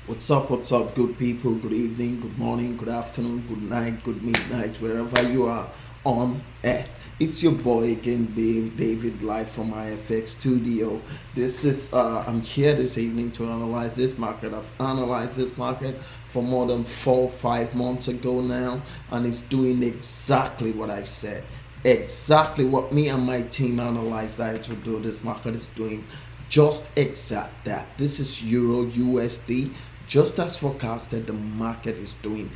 What's up, good people? Good evening, good morning, good afternoon, good night, good midnight, wherever you are on earth. It's your boy again, David, live from IFX Studio. This is I'm here this evening to analyze this market. I've analyzed this market for more than 4 or 5 months ago now, and it's doing exactly what I said. Exactly what me and my team analyzed that it would do. This market is doing just exact that. This is Euro USD. Just as forecasted, the market is doing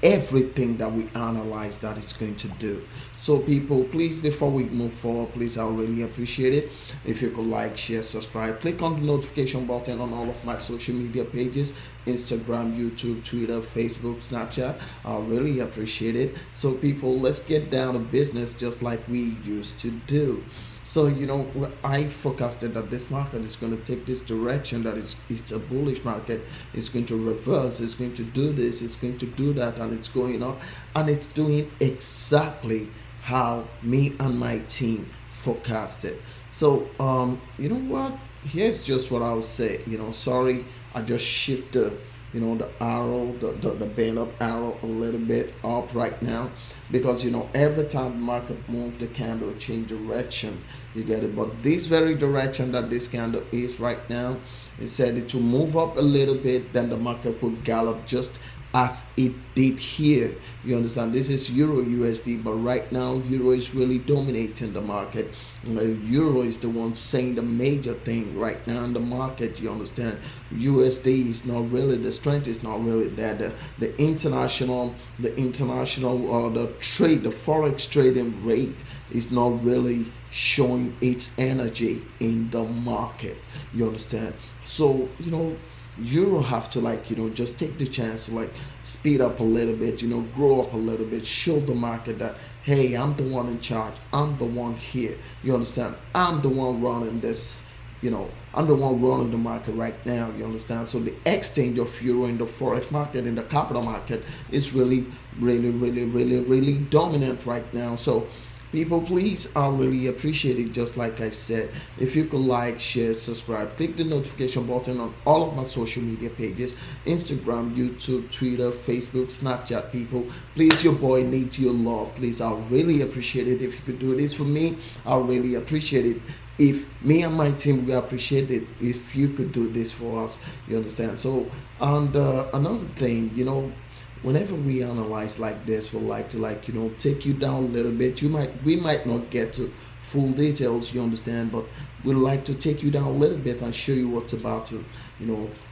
everything that we analyze that it's going to do. So people, please, before we move forward, please, I'll really appreciate it if you could like, share, subscribe, click on the notification button on all of my social media pages: Instagram, YouTube, Twitter, Facebook, Snapchat. I'll really appreciate it. So people, let's get down to business just like we used to do. So I forecasted that this market is going to take this direction, that it's a bullish market. It's going to reverse, it's going to do this, it's going to do that, and it's going up, and it's doing exactly how me and my team forecasted. So you know what, here's just what I'll say. Sorry, I just shift the arrow, the bend up arrow a little bit up right now, because every time the market moves, the candle change direction. You get it? But this very direction that this candle is right now, it said it to move up a little bit, then the market will gallop just as it did here. You understand? This is Euro USD, but right now Euro is really dominating the market. Euro is the one saying the major thing right now in the market. You understand? USD is not really, the strength is not really there. The international the trade, the forex trading rate is not really showing its energy in the market. You understand? So Euro have to just take the chance to speed up a little bit, grow up a little bit, show the market that, hey, I'm the one in charge, I'm the one here. You understand? I'm the one running this. I'm the one running the market right now. You understand? So the exchange of euro in the forex market, in the capital market, is really dominant right now. So people, please, I really appreciate it. Just like I said, if you could like, share, subscribe, click the notification button on all of my social media pages: Instagram, YouTube, Twitter, Facebook, Snapchat. People, please, your boy needs your love. Please, I'll really appreciate it if you could do this for me. I'll really appreciate it if me and my team, we appreciate it if you could do this for us. You understand? So, and another thing, whenever we analyze like this, we like to take you down a little bit. We might not get to full details, you understand, but we like to take you down a little bit and show you what's about to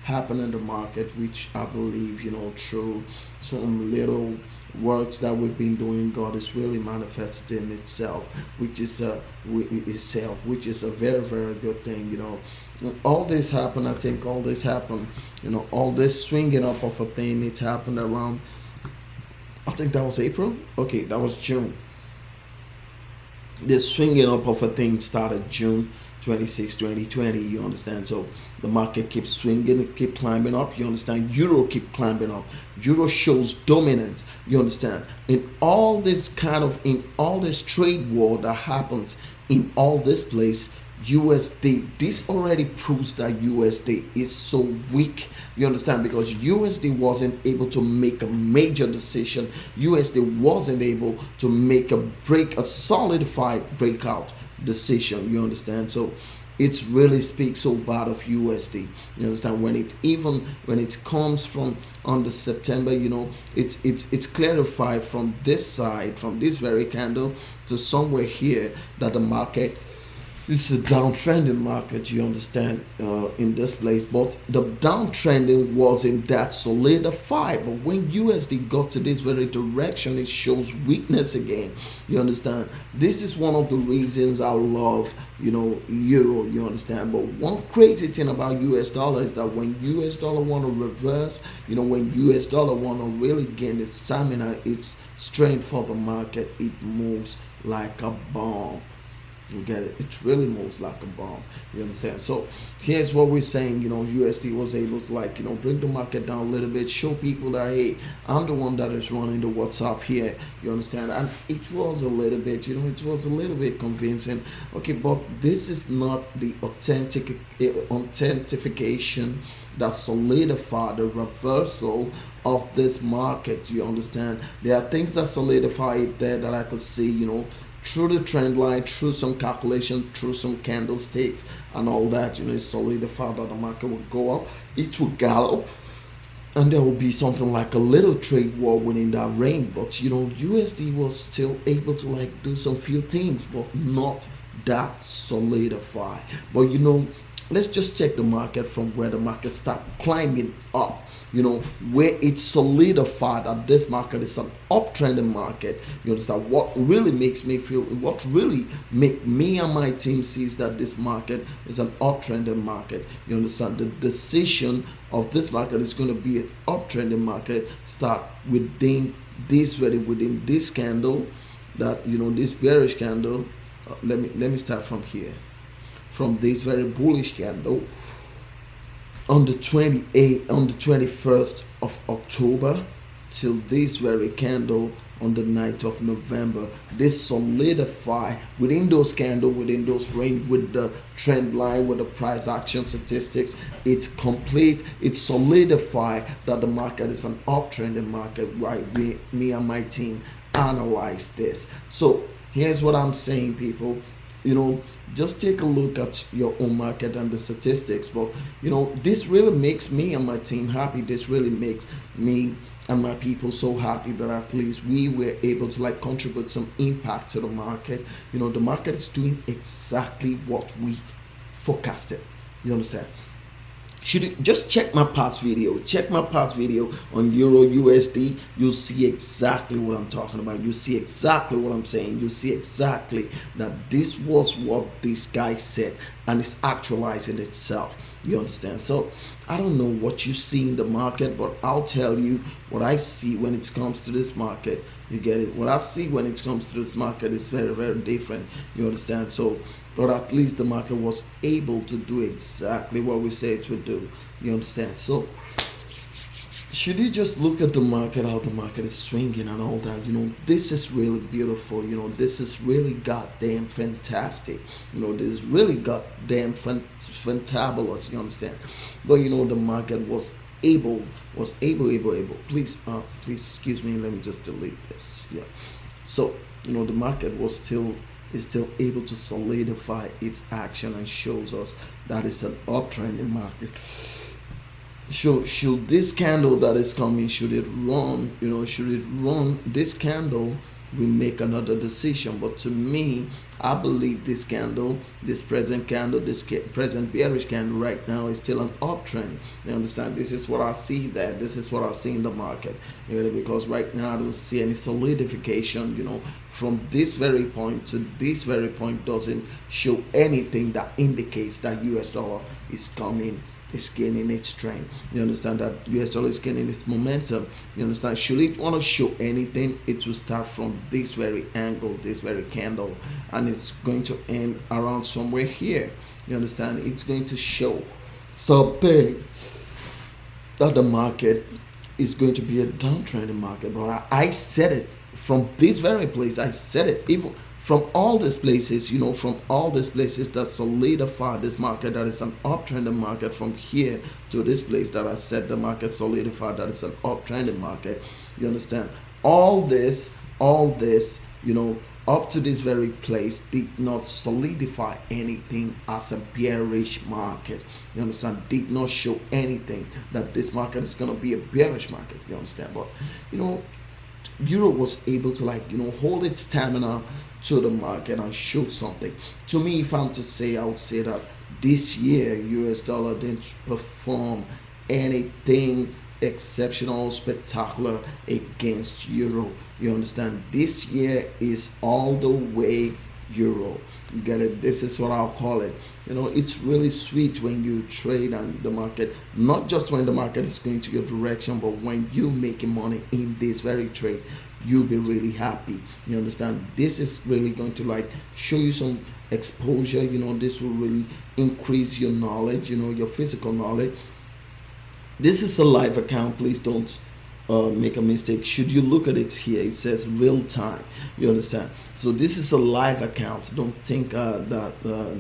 happen in the market, which I believe through some little works that we've been doing, God is really manifesting itself, which is a very, very good thing. All this happened, I think all this happened, all this swinging up of a thing, it happened around, I think that was April. Okay, that was June. This swinging up of a thing started June 26, 2020. You understand? So the market keeps swinging, keep climbing up. You understand? Euro keep climbing up. Euro shows dominance. You understand? In all this trade war that happens in all this place, USD, this already proves that USD is so weak. You understand? Because USD wasn't able to make a major decision. USD wasn't able to make a solidified breakout decision. You understand? So it really speaks so bad of USD. You understand? When it comes from on the September, it's clarified from this side, from this very candle to somewhere here, that the market, this is a downtrending market, you understand, in this place. But the downtrending wasn't that solidified. But when USD got to this very direction, it shows weakness again. You understand? This is one of the reasons I love, Euro, you understand. But one crazy thing about US dollar is that when US dollar want to reverse, when US dollar want to really gain its stamina, its strength for the market, it moves like a bomb. You get it? It really moves like a bomb. You understand? So here's what we're saying. USD was able to bring the market down a little bit, show people that hey, I'm the one that is running the WhatsApp here. You understand? And it was a little bit, it was a little bit convincing. Okay, but this is not the authentication that solidify the reversal of this market. You understand? There are things that solidify it there that I could see, through the trend line, through some calculation, through some candlesticks and all that, it's solidified that the market will go up, it will gallop, and there will be something like a little trade war within that range. But USD was still able to do some few things, but not that solidify. But let's just check the market from where the market start climbing up, where it solidified that this market is an uptrending market. You understand? What really makes me feel, what really make me and my team sees that this market is an uptrending market. You understand? The decision of this market is going to be an uptrending market start within this candle, that this bearish candle. Let me start from here, from this very bullish candle on the 21st of October till this very candle on the 9th of November. This solidify within those candle, within those range, with the trend line, with the price action statistics. It's complete. It solidify that the market is an uptrending market. Right? Me and my team analyze this. So here's what I'm saying, people. Just take a look at your own market and the statistics. But this really makes me and my team happy. This really makes me and my people so happy that at least we were able to contribute some impact to the market. The market is doing exactly what we forecasted. You understand? Should you just check my past video on Euro USD? You'll see exactly what I'm talking about. You see exactly what I'm saying. You see exactly that this was what this guy said, and it's actualizing itself. You understand? So I don't know what you see in the market, but I'll tell you what I see when it comes to this market. You get it? What I see when it comes to this market is very, very different. You understand? So, but at least the market was able to do exactly what we say it would do. You understand? So should you just look at the market, how the market is swinging and all that? This is really beautiful. This is really goddamn fantastic. This is really goddamn fantabulous. You understand? But the market was able. Please excuse me. Let me just delete this. Yeah. So the market is still able to solidify its action and shows us that it's an uptrending market. Should this candle that is coming, should it run this candle, we make another decision. But to me, I believe this present bearish candle right now is still an uptrend. You understand? This is what I see there. This is what I see in the market. Because right now I don't see any solidification, from this very point to this very point doesn't show anything that indicates that US dollar is coming. Is gaining its strength. You understand that US dollar is gaining its momentum. You understand? Should it want to show anything, it will start from this very angle, this very candle, and it's going to end around somewhere here. You understand? It's going to show something that the market is going to be a downtrending market. But I said it from this very place. I said it even from all these places, from all these places that solidify this market, that is an uptrending market, from here to this place that I said the market solidified, that is an uptrending market. You understand? All this, up to this very place did not solidify anything as a bearish market. You understand? Did not show anything that this market is going to be a bearish market. You understand? But, Euro was able to hold its stamina to the market and show something. To me, if I'm to say, I would say that this year US dollar didn't perform anything exceptional, spectacular against Euro. You understand? This year is all the way Euro. You get it? This is what I'll call it. It's really sweet when you trade and the market, not just when the market is going to your direction, but when you making money in this very trade, you'll be really happy. You understand? This is really going to show you some exposure. This will really increase your knowledge, your physical knowledge. This is a live account. Please don't make a mistake. Should you look at it here, it says real time. You understand? So this is a live account. Don't think that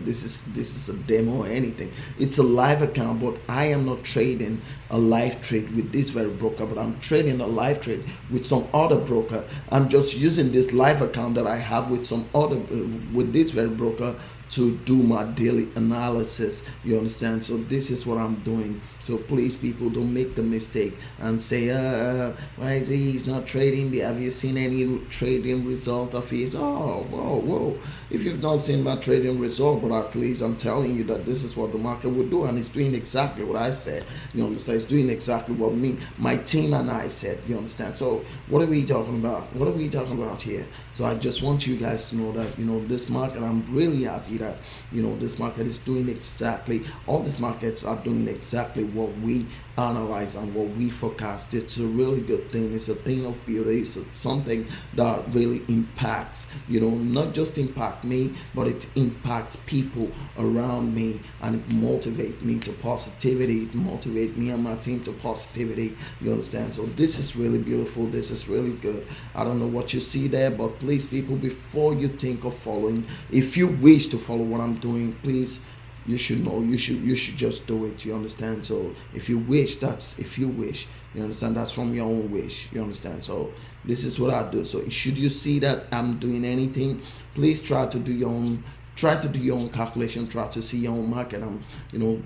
this is a demo or anything. It's a live account, but I am not trading a live trade with this very broker, but I'm trading a live trade with some other broker. I'm just using this live account that I have with some other with this very broker to do my daily analysis. You understand? So this is what I'm doing. So please, people, don't make the mistake and say, why is he's not trading? Have you seen any trading result of his? Oh, whoa. If you've not seen my trading result, but at least I'm telling you that this is what the market would do, and it's doing exactly what I said. You understand? It's doing exactly what my team and I said. You understand? So what are we talking about? What are we talking about here? So I just want you guys to know that, this market, I'm really happy that, this market is doing exactly, all these markets are doing exactly what we analyze and what we forecast. It's a really good thing. It's a thing of beauty. It's something that really impacts, not just impact me, but it impacts people around me, and it motivates me to positivity. It motivates me and my team to positivity. You understand? So this is really beautiful. This is really good. I don't know what you see there, but please, people, before you think of following, if you wish to follow what I'm doing, please, you should know, you should just do it. You understand? So if you wish, you understand, that's from your own wish. You understand? So this is what I do. So should you see that I'm doing anything, please try to do your own calculation, try to see your own market,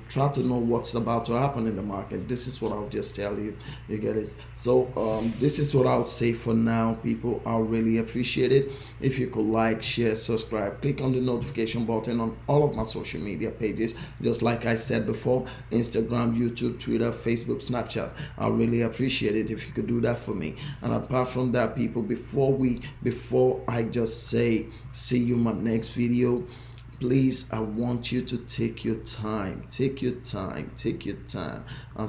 try to know what's about to happen in the market. This is what I'll just tell you. You get it? So this is what I'll say for now, people. I'll really appreciate it if you could like, share, subscribe, click on the notification button on all of my social media pages, just like I said before: Instagram, YouTube, Twitter, Facebook, Snapchat. I'll really appreciate it if you could do that for me. And apart from that, people, before I just say see you in my next video, please, I want you to take your time and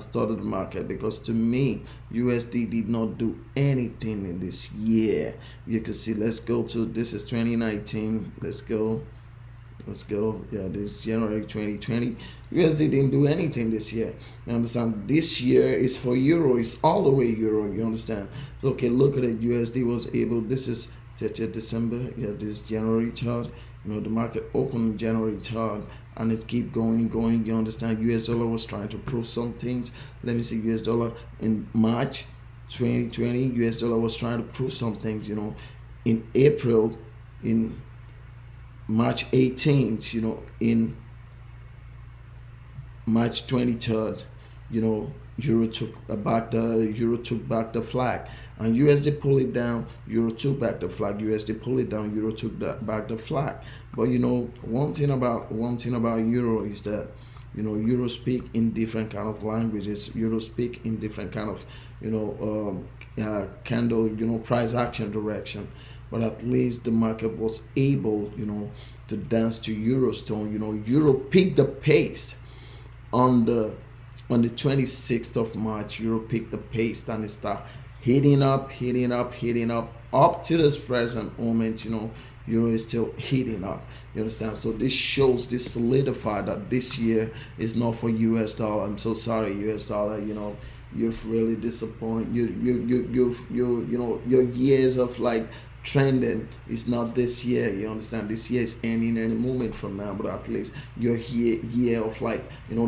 study the market, because to me, USD did not do anything in this year. You can see, let's go to, this is 2019. Let's go. Yeah, this is January 2020. USD didn't do anything this year. You understand? This year is for euro. It's all the way euro. You understand? So, okay, look at it. USD was able, this is 30th December. Yeah, this is January 3rd. The market opened January 3rd, and it keep going. You understand? US dollar was trying to prove some things. Let me see. US dollar in March 2020, US dollar was trying to prove some things. In April, in March 18th, in March 23rd, Euro took back the flag, and USD pulled it down. Euro took back the flag. USD pulled it down. Euro took back the flag. But one thing about Euro is that Euro speak in different kind of languages. Euro speak in different kind of candle price action direction. But at least the market was able to dance to Eurostone. Euro picked the pace on the 26th of March. Euro picked the pace, and it started hitting up to this present moment. Euro is still hitting up. You understand? So this solidified that this year is not for US dollar. I'm so sorry, US dollar. You've really disappointed. Your years of trending is not this year. You understand? This year is ending any moment from now, but at least your year of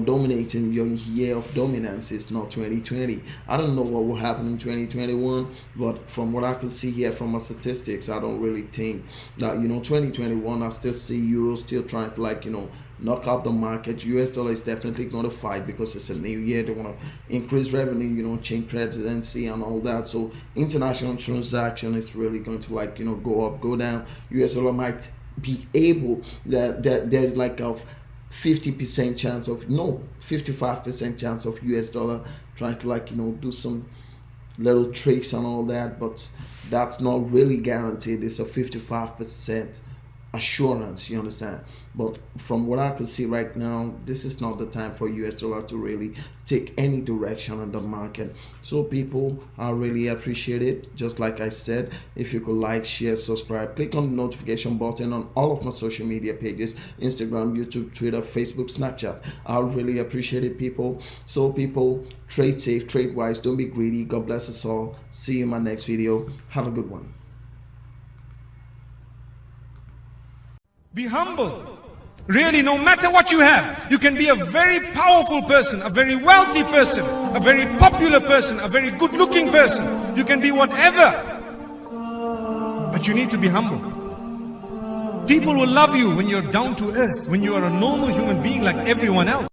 dominating, your year of dominance is not 2020. I don't know what will happen in 2021, but from what I can see here from my statistics, I don't really think that 2021, I still see Euro still trying to knock out the market. US dollar is definitely going to fight, because it's a new year. They want to increase revenue, change presidency and all that. So international transaction is really going to go up, go down. US dollar might be able, that there's a 50% chance of, 55% chance of US dollar trying to do some little tricks and all that, but that's not really guaranteed. It's a 55% assurance, you understand. But from what I could see right now, this is not the time for US dollar to really take any direction on the market. So people, I really appreciate it. Just like I said, if you could like, share, subscribe, click on the notification button on all of my social media pages, Instagram, YouTube, Twitter, Facebook, Snapchat. I really appreciate it, people. So people, trade safe, trade wise, don't be greedy. God bless us all. See you in my next video. Have a good one. Be humble. Really, no matter what you have, you can be a very powerful person, a very wealthy person, a very popular person, a very good-looking person. You can be whatever. But you need to be humble. People will love you when you're down to earth, when you are a normal human being like everyone else.